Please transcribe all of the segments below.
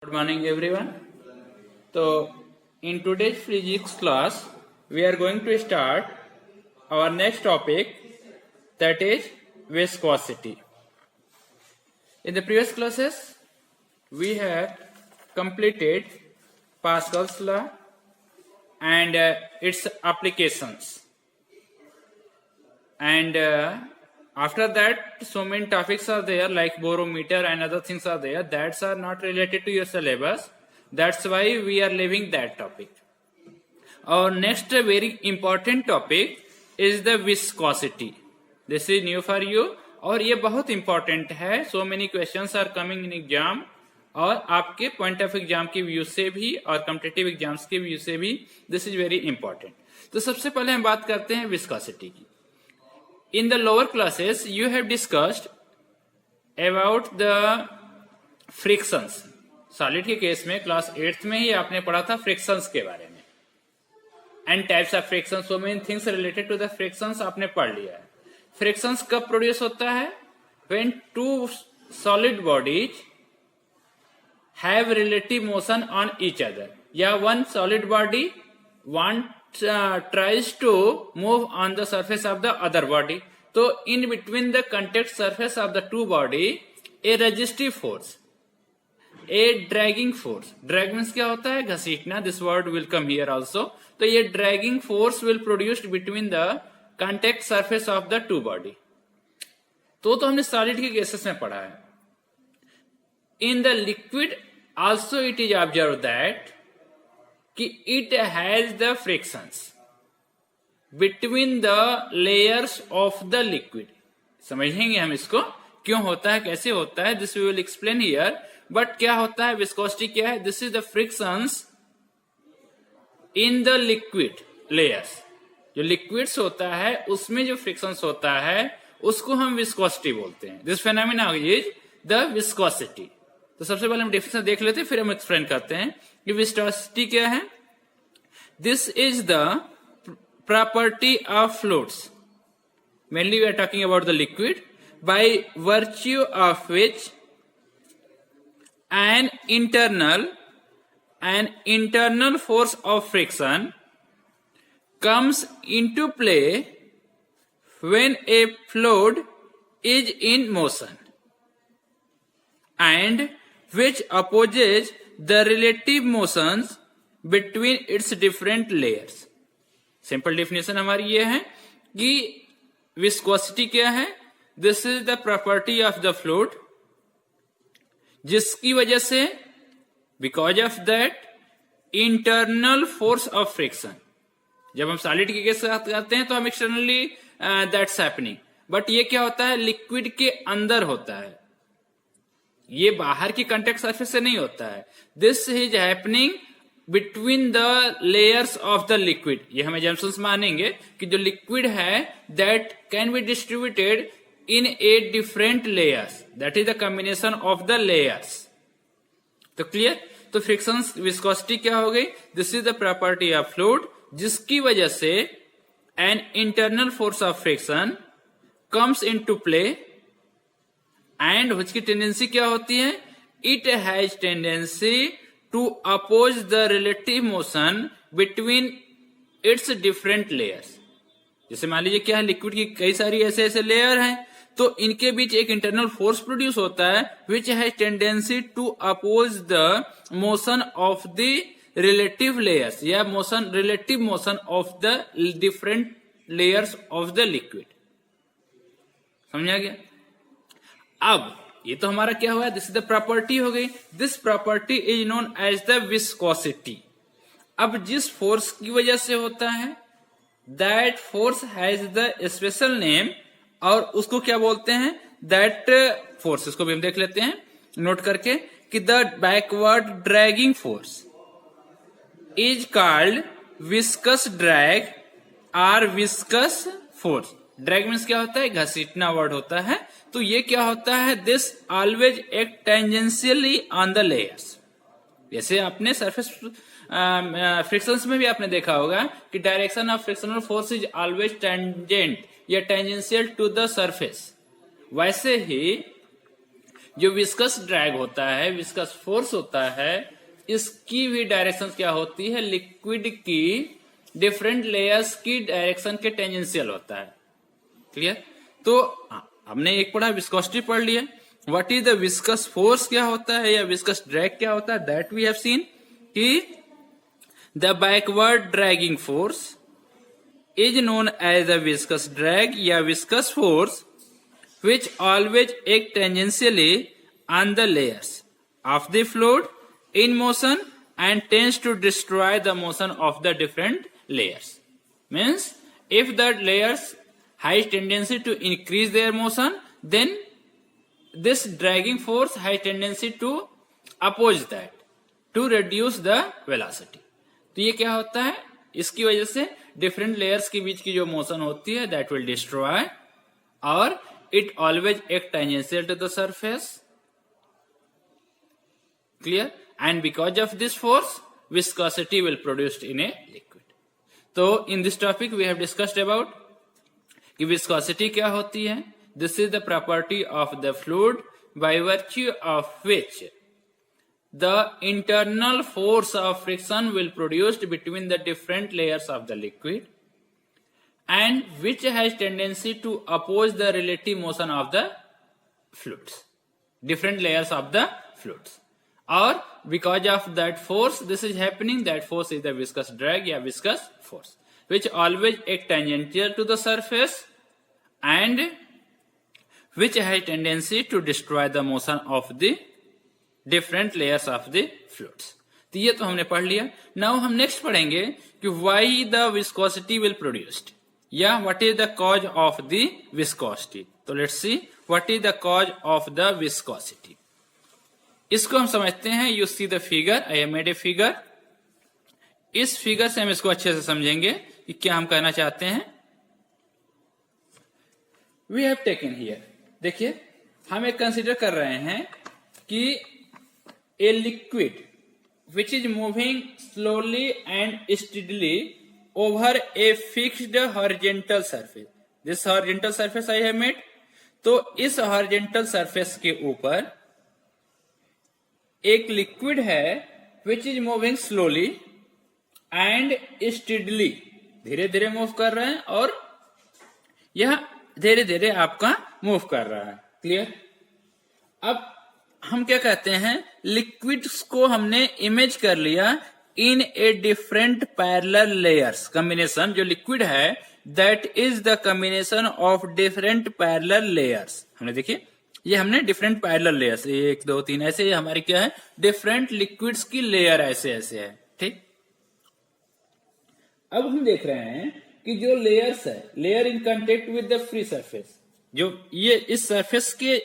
Good morning everyone. So in today's physics class we are going to start our next topic, that is viscosity. In the previous classes we have completed Pascal's law and its applications, and after that so many topics are there like barometer and other things are there that are not related to your syllabus. That's why we are leaving that topic. Our next very important topic is the viscosity. This is new for you और ये बहुत important है. So many questions are coming in exam और आपके point of exam के view से भी और competitive exams के व्यू से भी this is very important. तो सबसे पहले हम बात करते हैं viscosity की. In the lower classes, you have discussed about the frictions. Solid के केस में क्लास 8th में ही आपने पढ़ा था frictions के बारे में. And types of frictions, so many things related to the frictions आपने पढ़ लिया है. Frictions कब प्रोड्यूस होता है? When two solid bodies have relative motion on each other. या one solid body tries to move on the surface of the other body. तो in between the contact surface of the two body, a resistive force, a dragging force. Drag means क्या होता है? घसीटना. This word will come here also. तो ये dragging force will produced between the contact surface of the two body. तो हमने solid के cases में पढ़ा है. In the liquid also it is observed that कि it has the frictions between the layers of the liquid. समझेंगे हम इसको क्यों होता है, कैसे होता है. This we will explain here. But क्या होता है, viscosity क्या है? This is the frictions in the liquid layers. जो liquids होता है उसमें जो frictions होता है उसको हम viscosity बोलते हैं. This phenomena is the viscosity. तो सबसे पहले हम डेफिनेशन देख लेते हैं, फिर हम एक्सप्लेन करते हैं कि विस्कोसिटी क्या है. This is the property of fluids, mainly we are talking about the liquid, by virtue of which an internal force of friction comes into play when a fluid is in motion and which opposes the relative motions between its different layers. Simple definition हमारी ये है कि viscosity क्या है. This is the property of the fluid जिसकी वजह से because of that internal force of friction. जब हम सॉलिड के केस करते हैं तो हम एक्सटर्नली दैट्स हैपनिंग, बट ये क्या होता है, लिक्विड के अंदर होता है, ये बाहर की कंटेक्ट सरफेस से नहीं होता है. This is happening between the layers of the liquid. ये हम एजम्पशंस मानेंगे कि जो लिक्विड है that can be distributed in a different layers, that is the combination of the layers. तो क्लियर. तो फ्रिक्शन विस्कोसिटी क्या हो गई, this is the property of fluid जिसकी वजह से an internal force of friction comes in to play and उसकी tendency क्या होती है, it has tendency to oppose the relative motion between its different layers. जैसे मान लीजिए क्या है, लिक्विड की कई सारी ऐसे लेयर हैं, तो इनके बीच एक इंटरनल फोर्स प्रोड्यूस होता है which has tendency to oppose the motion of the relative layers या relative motion of the different layers of the liquid. समझा गया. अब ये तो हमारा क्या हुआ, दिस इज द प्रॉपर्टी हो गई. This property is known as the viscosity. अब जिस फोर्स की वजह से होता है that force has the special name, और उसको क्या बोलते हैं, दैट फोर्स. इसको भी हम देख लेते हैं नोट करके कि the backward dragging force is called viscous drag और विस्कस फोर्स. ड्रैग मीन्स क्या होता है, घसीटना वर्ड होता है. तो ये क्या होता है, this always act tangentially on the layers. जैसे आपने सरफेस फ्रिक्शंस में भी आपने देखा होगा कि direction of frictional force is always tangent या टेंजेंशियल टू द सरफेस. वैसे ही जो विस्कस ड्रैग होता है, विस्कस फोर्स होता है, इसकी भी डायरेक्शन क्या होती है, लिक्विड की डिफरेंट लेयर्स की डायरेक्शन के टेंजेंशियल होता है। क्लियर? तो हमने एक पढ़ा विस्कोसिटी पढ़ लिया, what is the viscous force क्या होता है या विस्कस ड्रैग क्या होता है, दैट वी हैव सीन कि the backward dragging force is known as a viscous drag या viscous force which always act tangentially on the layers of the fluid in motion and tends to destroy the motion of the different layers. Means if the layers has tendency to increase their motion, then this dragging force has tendency to oppose that to reduce the velocity. तो ये क्या होता है, इसकी वजह से different layers के बीच की जो मोशन होती है दैट विल डिस्ट्रॉय और it always act tangential to the surface. Clear? And because of this force viscosity will produced in a liquid. तो in this topic we have discussed about कि viscosity क्या होती है। This is the property of the fluid by virtue of which the internal force of friction will produced between the different layers of the liquid and which has tendency to oppose the relative motion of the fluids, different layers of the fluids, or because of that force this is happening, that force is the viscous drag या viscous force which always act tangential to the surface and which has tendency to destroy the motion of the different layers of the fluids. तो ये तो हमने पढ़ लिया। Now हम next पढ़ेंगे कि why the viscosity will produced या what is the cause of the viscosity. तो let's see what is the cause of the viscosity. इसको हम समझते हैं, you see the figure, I have made a figure. इस figure से हम इसको अच्छे से समझेंगे कि क्या हम कहना चाहते हैं। वी हैव टेकन हियर, देखिए हम एक कंसिडर कर रहे हैं कि a liquid which is moving slowly and steadily over a fixed horizontal surface. This horizontal surface I have made. तो इस horizontal surface के ऊपर एक liquid है which is moving slowly and steadily, धीरे धीरे मूव कर रहा है और यह धीरे धीरे आपका मूव कर रहा है। क्लियर? अब हम क्या कहते हैं, लिक्विड्स को हमने इमेज कर लिया in a different parallel layers. Combination जो लिक्विड है that is the combination of different parallel layers. हमने देखिए ये हमने डिफरेंट पैरेलल लेयर्स 1 2 3 ऐसे हमारी क्या है, डिफरेंट लिक्विड्स की लेयर ऐसे ऐसे है। ठीक, अब हम देख रहे हैं कि जो लेयर्स है, layer in contact with the free surface, जो ये इस सरफेस के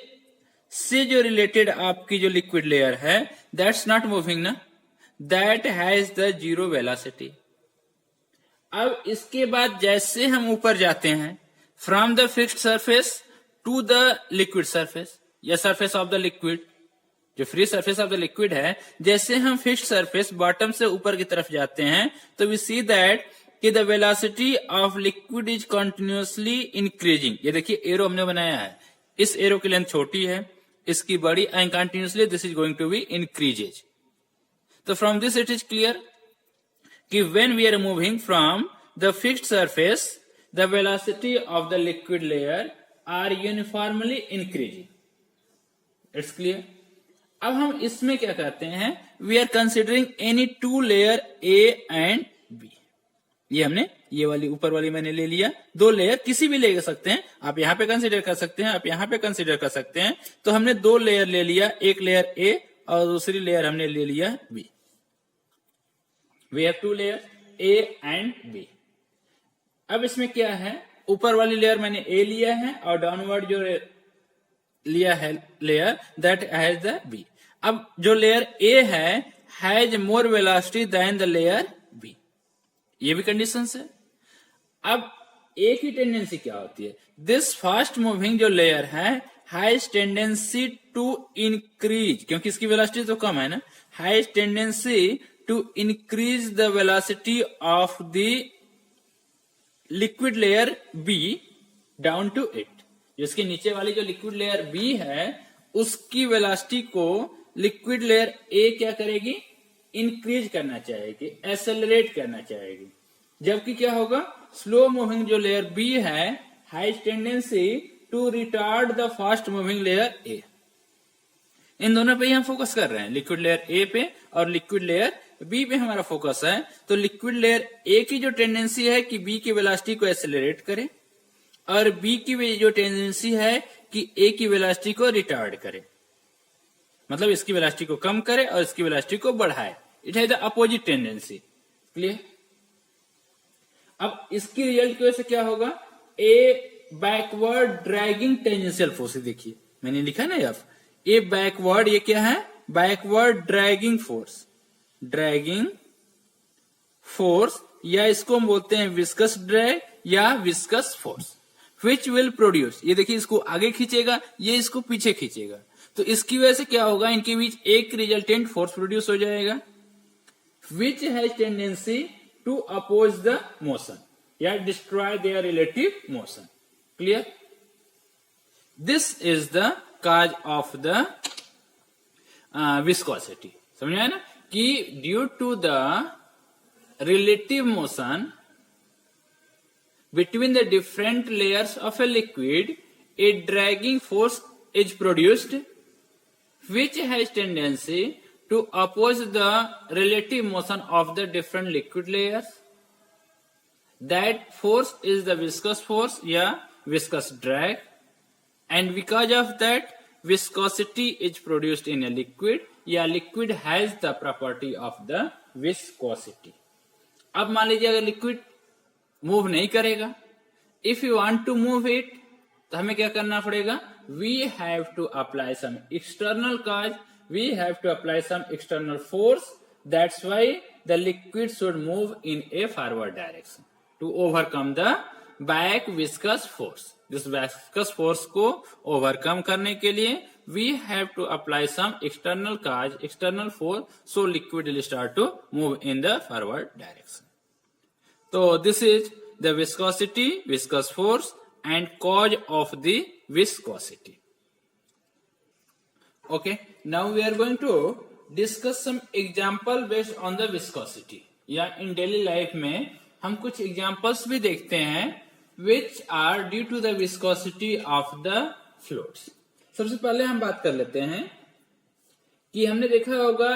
से जो रिलेटेड आपकी जो लिक्विड लेयर है दैट्स नॉट मूविंग ना, that has the zero velocity. अब इसके बाद जैसे हम ऊपर जाते हैं from the fixed surface to the liquid surface या सरफेस ऑफ द लिक्विड, जो free surface of the liquid है, जैसे हम फिक्स्ड सरफेस बॉटम से ऊपर की तरफ जाते हैं तो वी सी दैट कि the velocity of liquid is continuously increasing. ये देखिए एरो हमने बनाया है, इस एरो की लेंथ छोटी है, इसकी बड़ी, and continuously this is going to be increases. तो from this it is clear कि when we are moving from the fixed surface the velocity of the liquid layer are uniformly increasing. It's clear? अब हम इसमें क्या कहते हैं, we are considering any two layer A and B. ये हमने ये वाली ऊपर वाली मैंने ले लिया, 2 लेयर किसी भी ले सकते हैं, आप यहां पे कंसीडर कर सकते हैं, आप यहां पे कंसीडर कर सकते हैं। तो हमने 2 लेयर ले लिया, एक लेयर ए और दूसरी लेयर हमने ले लिया B. We have 2 layer A and B. अब इसमें क्या है, ऊपर वाली लेयर मैंने ए लिया है और डाउनवर्ड जो लिया है layer that has the B. अब जो लेयर ए है has more velocity than the layer B, ये भी कंडीशन है। अब एक ही टेंडेंसी क्या होती है, दिस फास्ट मूविंग जो लेयर है हैज टेंडेंसी टू इंक्रीज, क्योंकि इसकी वेलोसिटी तो कम है ना, has tendency to increase the velocity of the liquid layer B down to it. जिसके नीचे वाली जो लिक्विड लेयर बी है उसकी वेलोसिटी को लिक्विड लेयर ए क्या करेगी, इंक्रीज करना चाहेगी, एक्सेलरेट करना चाहेगी। जबकि क्या होगा, स्लो मूविंग जो लेयर बी है has tendency to retard the fast moving layer A. इन दोनों पे ही हम फोकस कर रहे हैं, लिक्विड लेयर ए पे और लिक्विड लेयर बी पे हमारा फोकस है। तो लिक्विड लेयर ए की जो टेंडेंसी है कि बी की वेलोसिटी को एक्सेलरेट करे, और बी की जो टेंडेंसी है कि ए की वेलोसिटी को रिटार्ड करे, मतलब इसकी वेलोसिटी को कम करे और इसकी वेलोसिटी को बढ़ाए। It has the opposite tendency. Clear? अब इसकी रिजल्ट की वजह से क्या होगा, ए बैकवर्ड ड्रैगिंग टेंजेंशियल फोर्स। देखिए मैंने लिखा ना यहाँ, ए बैकवर्ड, ये क्या है, backward dragging force, dragging force, या इसको हम बोलते हैं विस्कस ड्रैग या viscous force, which will produce. ये देखिए इसको आगे खींचेगा, ये इसको पीछे खींचेगा, तो इसकी वजह से क्या होगा, इनके बीच एक रिजल्टेंट फोर्स प्रोड्यूस हो जाएगा, which has tendency to oppose the motion या destroy their relative motion. Clear? This is the cause of the viscosity. समझ आया ना, कि due to the relative motion between the different layers of a liquid, a dragging force is produced which has tendency to oppose the relative motion of the different liquid layers. That force is the viscous force या viscous drag, and because of that viscosity is produced in a liquid या liquid has the property of the viscosity. अब मान लीजिए अगर liquid move नहीं करेगा, if you want to move it, तो हमें क्या करना पड़ेगा, we have to apply some external cause, we have to apply some external force, that's why the liquid should move in a forward direction to overcome the back viscous force. This viscous force को overcome करने के लिए we have to apply some external cause, external force, so liquid will start to move in the forward direction. So this is the viscosity, viscous force and cause of the viscosity. Okay, now we are going to discuss some example based on the viscosity. या in daily life में हम कुछ examples भी देखते हैं which are due to the viscosity of the fluids. सबसे पहले हम बात कर लेते हैं कि हमने देखा होगा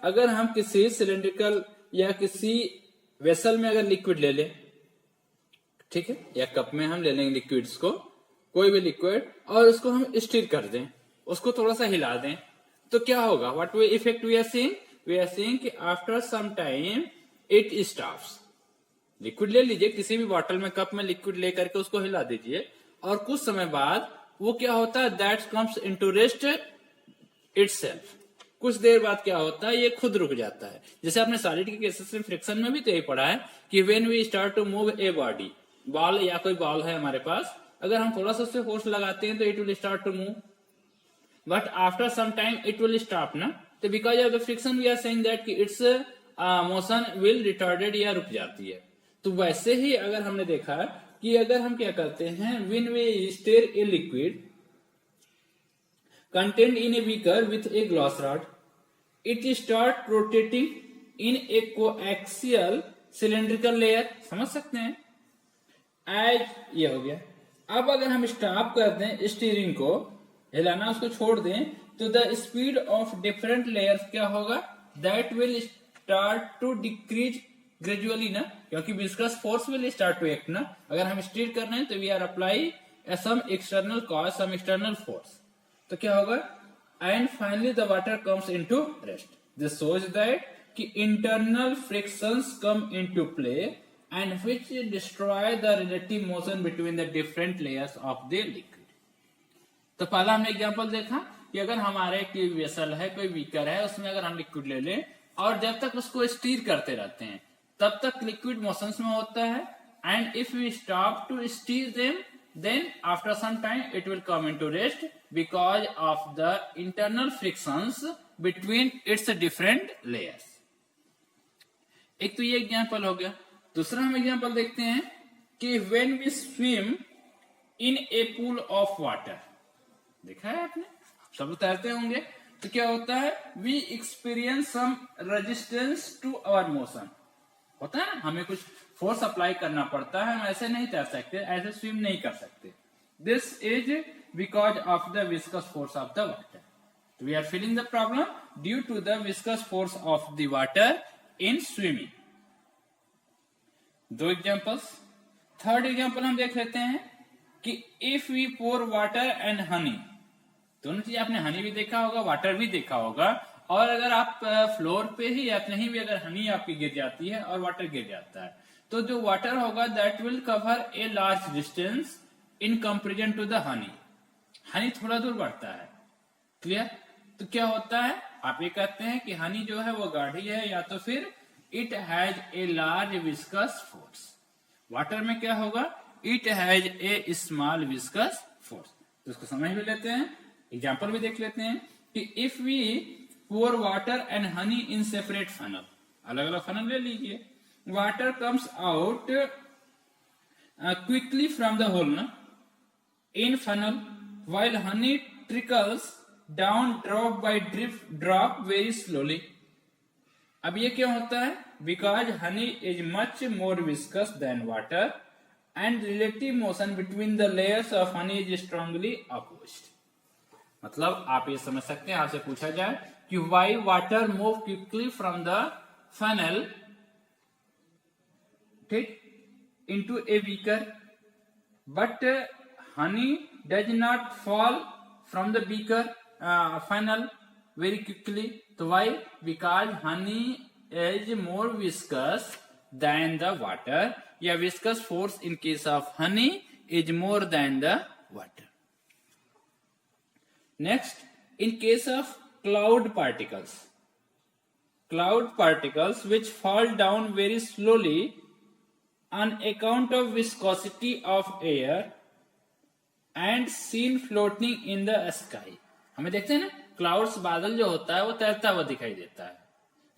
अगर हम किसी सिलेंड्रिकल या किसी वेसल में अगर लिक्विड ले लें, ठीक है, या कप में हम ले लेंगे लिक्विड्स को, कोई भी लिक्विड, और उसको हम स्टीर कर दें, उसको थोड़ा सा हिला दें, तो क्या होगा, what way effect we are seeing, we are seeing कि after some time it stops. Liquid ले लीजिए, किसी भी बॉटल में, कप में लिक्विड लेकर के उसको हिला दीजिए, और कुछ समय बाद वो क्या होता है, that comes into rest itself. कुछ देर बाद क्या होता है, ये खुद रुक जाता है। जैसे आपने सॉलिड के केसेस में फ्रिक्शन में भी तो यही पढ़ा है कि when we start to move a body, ball या कोई बॉल है हमारे पास, अगर हम थोड़ा सा उससे फोर्स लगाते हैं तो it will start to move, but after some time it will stop ना। तो because of the friction we are saying that कि इट्स मोशन विल रिटार्डेड या रुक जाती है। तो वैसे ही अगर हमने देखा कि अगर हम क्या करते हैं, when we stir a liquid contained in a beaker with a glass rod, it start rotating in a coaxial cylindrical layer। समझ सकते हैं, एज ये हो गया। अब अगर हम स्टॉप कर दें स्टीयरिंग को, हिलाना उसको छोड़ दें, तो the speed of different layers क्या होगा, that will start to decrease gradually ना, क्योंकि viscous force will start to act ना। अगर हम स्टीर कर रहे हैं तो we are apply some external cause, some external force, तो क्या होगा, and finally the water comes into rest. This shows that कि internal frictions come into play and which destroy the relative motion between the different layers of the liquid. तो पहला हमने example देखा कि अगर हमारे कोई वेसल है, कोई बीकर है, उसमें अगर हम लिक्विड ले लें और जब तक उसको स्टीर करते रहते हैं तब तक लिक्विड मोशंस में होता है, and if we stop to stir them, then after some time it will come into rest because of the internal frictions between its different layers। एक तो ये एग्जांपल हो गया। दूसरा हम एग्जांपल देखते हैं कि when we swim in a pool of water, देखा है आपने, सब लोग तैरते होंगे, तो क्या होता है, we experience some resistance to our motion, होता है ना, हमें कुछ फोर्स अप्लाई करना पड़ता है, हम ऐसे नहीं तैर सकते, ऐसे स्विम नहीं कर सकते। This is because of the viscous force of the water. We are feeling the problem due to the viscous force of the water in swimming. दो एग्जांपल्स। थर्ड एग्जांपल हम देख लेते हैं कि if we pour water and honey, दोनों चीज आपने हनी भी देखा होगा, वाटर भी देखा होगा, और अगर आप फ्लोर पे ही या कहीं भी अगर हनी आपकी गिर जाती है और वाटर गिर जाता है, तो जो वाटर होगा that will cover a large distance in comparison to the honey. Honey थोड़ा दूर बढ़ता है, क्लियर। तो क्या होता है, आप ये कहते हैं कि हनी जो है वो गाढ़ी है, या तो फिर it has a large viscous force. Water में क्या होगा, it has a small viscous force. तो इसको समझ भी लेते हैं, एग्जाम्पल भी देख लेते हैं कि if we pour water and honey in separate funnel, अलग अलग फनल ले लीजिए, water comes out quickly from the hole ना in funnel, while honey trickles down drop by drop very slowly। अब ये क्या होता है, because honey is much more viscous than water and relative motion between the layers of honey is strongly opposed। मतलब आप ये समझ सकते हैं, आपसे पूछा जाए कि why water move quickly from the funnel ठीक into a beaker but honey does not fall from the beaker funnel very quickly। तो why, because honey is more viscous than the water, या viscous force in case of honey is more than the water। Next, in case of cloud particles which fall down very slowly on account of viscosity of air and seen floating in the sky। हमें देखते हैं ना, clouds, बादल जो होता है वो तैरता हुआ दिखाई देता है।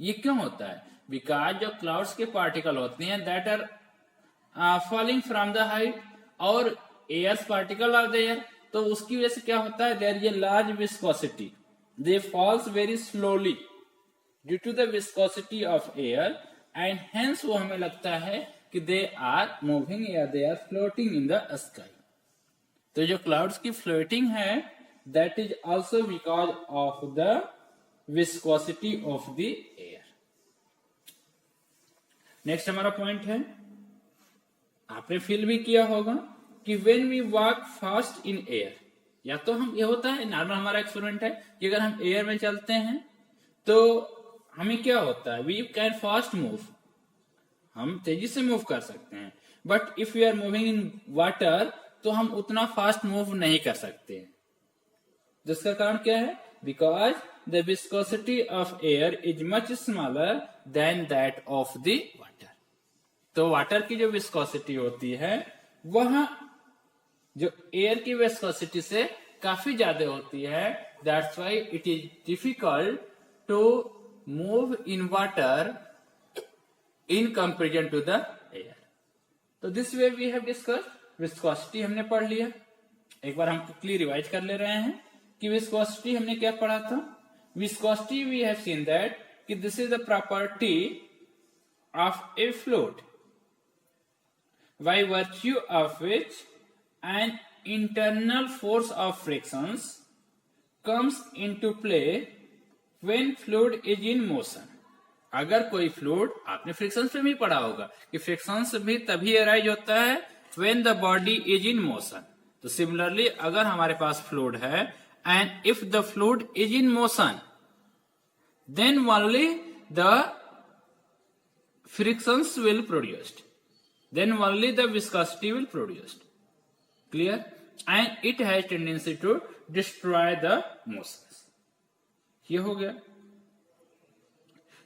ये क्यों होता है, बिकॉज जो क्लाउड्स के पार्टिकल होते हैं that are falling from the height, और एयर पार्टिकल आर देयर, तो उसकी वजह से क्या होता है, there is a large viscosity, they falls very slowly due to the viscosity of air, and hence वो हमें लगता है कि दे आर मूविंग या they are floating in the sky. तो जो क्लाउड्स की फ्लोटिंग है that is also because of the viscosity of the air. Next हमारा पॉइंट है, आपने फील भी किया होगा कि when we walk fast in air, या तो हम, ये होता है नॉर्मल हमारा एक्सपेरिमेंट है कि अगर हम एयर में चलते हैं तो हमें क्या होता है, वी कैन फास्ट मूव, हम तेजी से मूव कर सकते हैं, but if we are moving in water तो हम उतना फास्ट मूव नहीं कर सकते। जिसका कारण क्या है, because the viscosity of air is much smaller then that of the water. तो वाटर की जो विस्कोसिटी होती है वह जो एयर की विस्कोसिटी से काफी ज्यादा होती है, that's why it is difficult to move in water in comparison to the air. तो this way we have discussed, viscosity हमने पढ़ लिया, एक बार हम क्विकली रिवाइज कर ले रहे हैं कि विस्कोसिटी हमने क्या पढ़ा था। Viscosity we have seen that कि this is the property of a fluid by virtue of which an internal force of frictions comes into play when fluid is in motion। अगर कोई फ्लूइड, आपने frictions पे भी पढ़ा होगा कि frictions भी तभी अराइज होता है when the body is in motion। तो सिमिलरली अगर हमारे पास फ्लूइड है and if the fluid is in motion then only the frictions will produced, then only the viscosity will produced, clear, and it has tendency to destroy the motions। ये हो गया।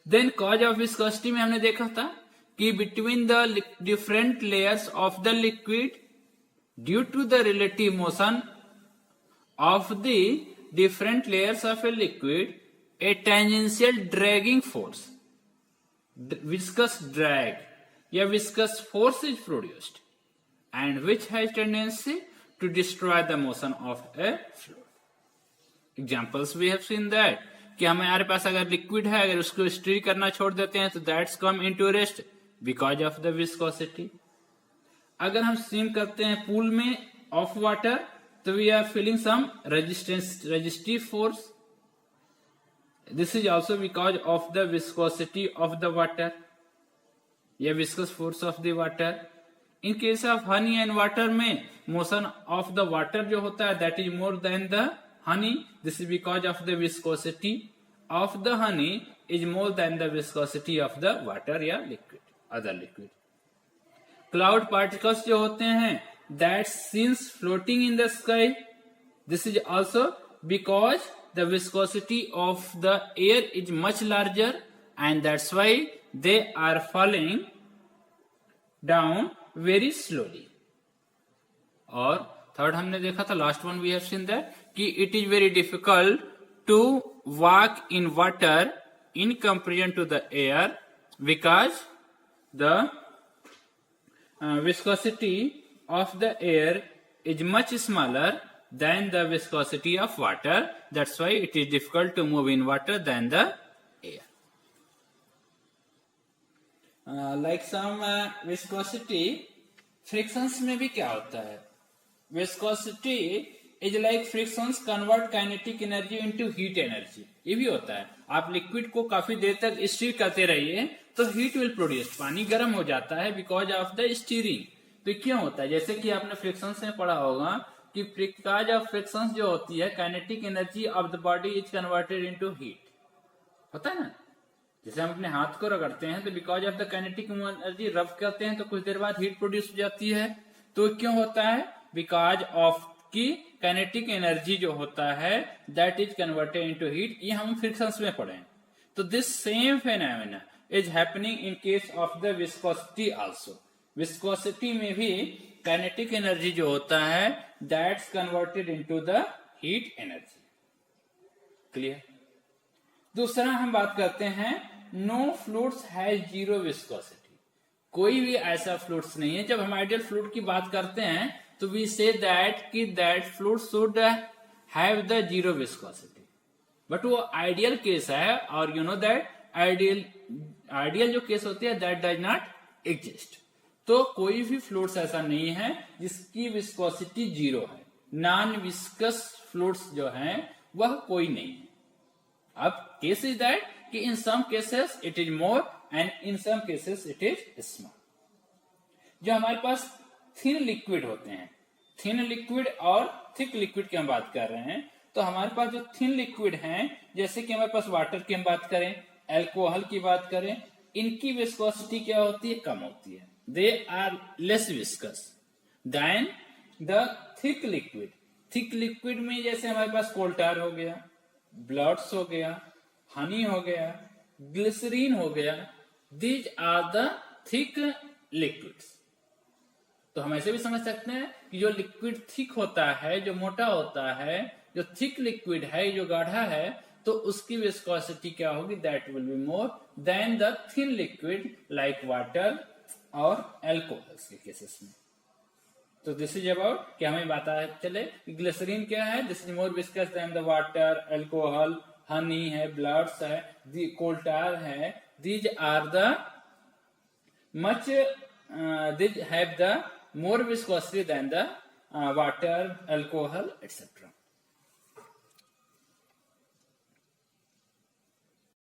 then cause of viscosity में हमने देखा था कि between the different layers of the liquid due to the relative motion of the different layers of a liquid a tangential dragging force, viscous drag या viscous force is produced and which has tendency to destroy the motion of a fluid। Examples we have seen that कि हमारे पास अगर liquid है, अगर उसको stir करना छोड़ देते हैं तो that's come into rest because of the viscosity. अगर हम स्विम करते हैं पूल में ऑफ वाटर तो we are feeling some resistive force, this is also because of the viscosity of the water या viscous force of the water. In case of honey and water में motion of the water जो होता है that is more than the honey, this is because of the viscosity of the honey is more than the viscosity of the water या liquid, other liquid. Cloud particles जो होते हैं that since floating in the sky, this is also because the viscosity of the air is much larger and that's why they are falling down very slowly. और third हमने देखा था last one we have seen that कि it is very difficult to walk in water in comparison to the air because the viscosity of the air is much smaller than the viscosity of water, that's why it is difficult to move in water than the air. Like some viscosity frictions में भी क्या होता है, viscosity is like frictions convert kinetic energy into heat energy. ये भी होता है, आप लिक्विड को काफी देर तक स्टीर करते रहिए तो हीट विल प्रोड्यूस, पानी गर्म हो जाता है बिकॉज ऑफ द स्टीरिंग। तो क्यों होता है, जैसे कि आपने फ्रिक्शंस में पढ़ा होगा कि बिकॉज ऑफ फ्रिक्शंस जो होती है kinetic energy of the body is converted into heat, होता है ना। जैसे हम अपने हाथ को रगड़ते हैं तो because of the kinetic energy रब करते हैं तो कुछ देर बाद हीट प्रोड्यूस हो जाती है। तो क्यों होता है, बिकॉज ऑफ की काइनेटिक एनर्जी जो होता है that is converted into heat, ये हम फ्रिक्शंस में पढ़े। तो this same phenomena is happening in case of the viscosity also. Viscosity में भी काइनेटिक एनर्जी जो होता है that's converted into the heat energy. Clear. दूसरा हम बात करते हैं no fluids has zero viscosity. कोई भी ऐसा फ्लूइड्स नहीं है, जब हम आइडियल फ्लूइड की बात करते हैं तो वी से दैट कि that fluid should have the zero viscosity, but वो आइडियल केस है और यू नो दैट आइडियल जो केस होती है दैट डज नॉट एग्जिस्ट। तो कोई भी फ्लूइड्स ऐसा नहीं है जिसकी विस्कोसिटी जीरो है, नॉन विस्कस फ्लूइड्स जो है वह कोई नहीं है। अब केस इज दैट कि in some cases it is more and in some cases it is small. जो हमारे पास थिन लिक्विड होते हैं, थिन लिक्विड और थिक लिक्विड की हम बात कर रहे हैं, तो हमारे पास जो थिन लिक्विड हैं जैसे कि हमारे पास वाटर की हम बात करें, अल्कोहल की बात करें, इनकी विस्कोसिटी क्या होती है, कम होती है। They are less viscous than the thick liquid. Thick liquid में जैसे हमारे पास कोल्टार हो गया, ब्लड्स हो गया, हनी हो गया, ग्लिसरीन हो गया, these are the thick liquids. तो हम ऐसे भी समझ सकते हैं कि जो लिक्विड थिक होता है, जो मोटा होता है, जो थिक लिक्विड है, जो गाढ़ा है, तो उसकी विस्कोसिटी क्या होगी, that will be more than the thin liquid like water और अल्कोहल्स के केसेस में। तो दिस इज अबाउट कि हमें पता चले कि ग्लिसरीन क्या है, this is more viscous than the water, alcohol, honey है, ब्लड्स है, कोल्टार है, these are the much these have the more viscosity than the water, alcohol, etc.